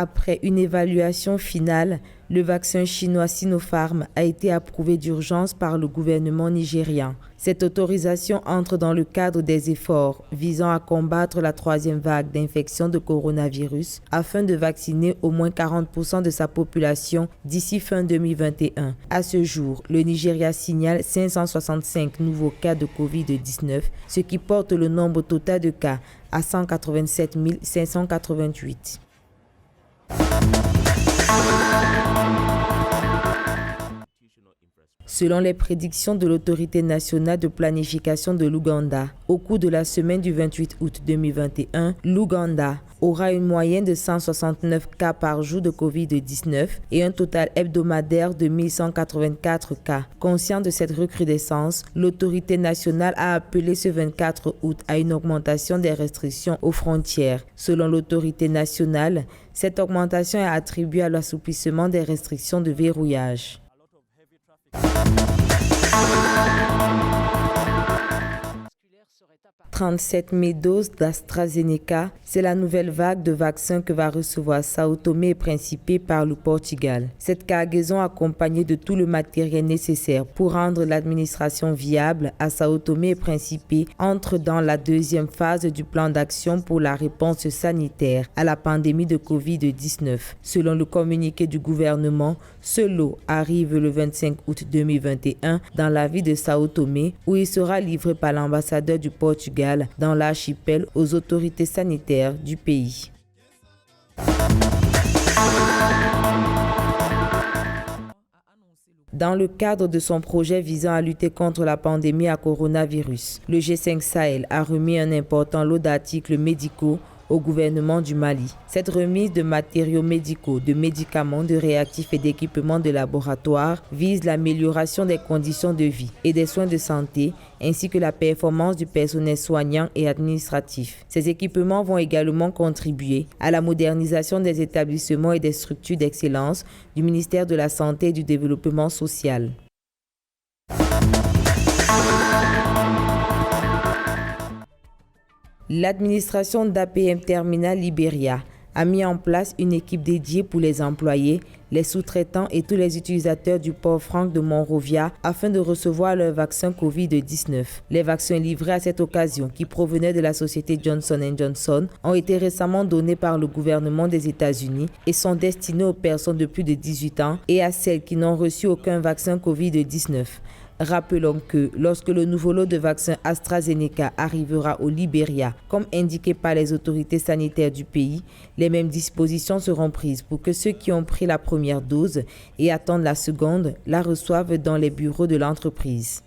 Après une évaluation finale, le vaccin chinois Sinopharm a été approuvé d'urgence par le gouvernement nigérian. Cette autorisation entre dans le cadre des efforts visant à combattre la troisième vague d'infection de coronavirus afin de vacciner au moins 40% de sa population d'ici fin 2021. À ce jour, le Nigeria signale 565 nouveaux cas de Covid-19, ce qui porte le nombre total de cas à 187 588. Selon les prédictions de l'Autorité nationale de planification de l'Ouganda, au cours de la semaine du 28 août 2021, l'Ouganda aura une moyenne de 169 cas par jour de Covid-19 et un total hebdomadaire de 1184 cas. Conscient de cette recrudescence, l'autorité nationale a appelé ce 24 août à une augmentation des restrictions aux frontières. Selon l'autorité nationale, cette augmentation est attribuée à l'assouplissement des restrictions de verrouillage. 37 000 doses d'AstraZeneca, c'est la nouvelle vague de vaccins que va recevoir Sao Tomé et Principe par le Portugal. Cette cargaison accompagnée de tout le matériel nécessaire pour rendre l'administration viable à Sao Tomé et Principe entre dans la deuxième phase du plan d'action pour la réponse sanitaire à la pandémie de Covid-19. Selon le communiqué du gouvernement, ce lot arrive le 25 août 2021 dans la ville de Sao Tomé où il sera livré par l'ambassadeur du Portugal dans l'archipel aux autorités sanitaires du pays. Dans le cadre de son projet visant à lutter contre la pandémie à coronavirus, le G5 Sahel a remis un important lot d'articles médicaux au gouvernement du Mali. Cette remise de matériaux médicaux, de médicaments, de réactifs et d'équipements de laboratoire vise l'amélioration des conditions de vie et des soins de santé, ainsi que la performance du personnel soignant et administratif. Ces équipements vont également contribuer à la modernisation des établissements et des structures d'excellence du ministère de la Santé et du Développement social. L'administration d'APM Terminal Liberia a mis en place une équipe dédiée pour les employés, les sous-traitants et tous les utilisateurs du port franc de Monrovia afin de recevoir leur vaccin Covid-19. Les vaccins livrés à cette occasion, qui provenaient de la société Johnson & Johnson, ont été récemment donnés par le gouvernement des États-Unis et sont destinés aux personnes de plus de 18 ans et à celles qui n'ont reçu aucun vaccin Covid-19. Rappelons que lorsque le nouveau lot de vaccins AstraZeneca arrivera au Libéria, comme indiqué par les autorités sanitaires du pays, les mêmes dispositions seront prises pour que ceux qui ont pris la première dose et attendent la seconde la reçoivent dans les bureaux de l'entreprise.